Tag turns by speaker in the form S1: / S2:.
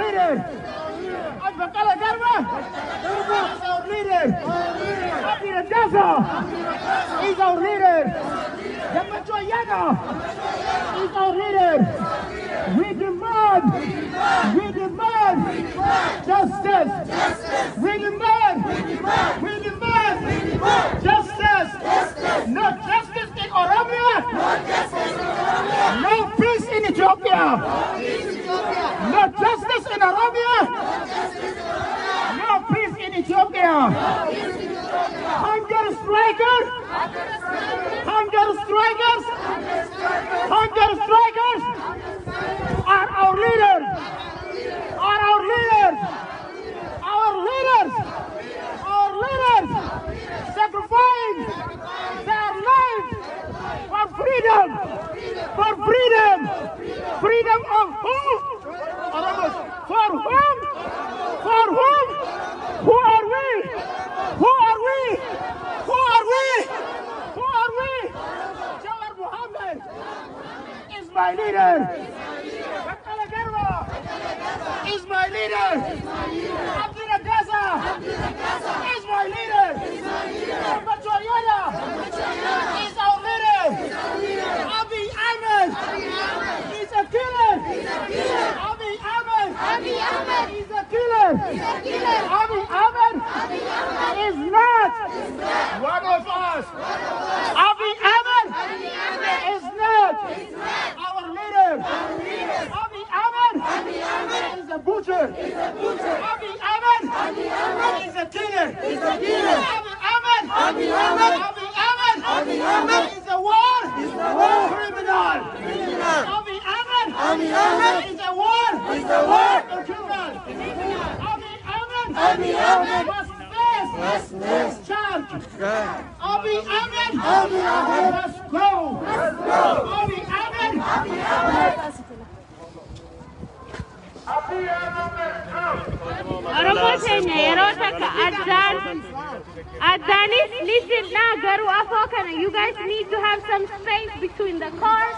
S1: leader. Al-Bakala Garba is our leader. Abdi Rajaza is our leader. Jamacho Yaga is our leader. We demand justice. We demand justice. No justice in Oromia. No peace in Ethiopia. No justice in Oromia. No peace in Ethiopia. Hunger strikers are our leaders. Our leaders sacrifice their lives for freedom. Freedom of whom? For whom? Who are we? Jawar Muhammad is my leader. Bakala Garba is my leader. Abdi Rajaza is my leader. Jamacho Yaga is our leader. Abiy Ahmed is a killer. Abiy Ahmed is a killer. Abiy Ahmed is not one of us. Abiy Ahmed is not our leader. Abiy Ahmed is a butcher. Abiy Ahmed is a killer. Abiy Ahmed is a war criminal. Abiy Ahmed is a war criminal. Abiy Ahmed must face charge. Abiy Ahmed must go. Abiy Ahmed.
S2: Oromo Kenya yeroo takka Addanis listen now garu afoo kana you guys need to have some space between the cars.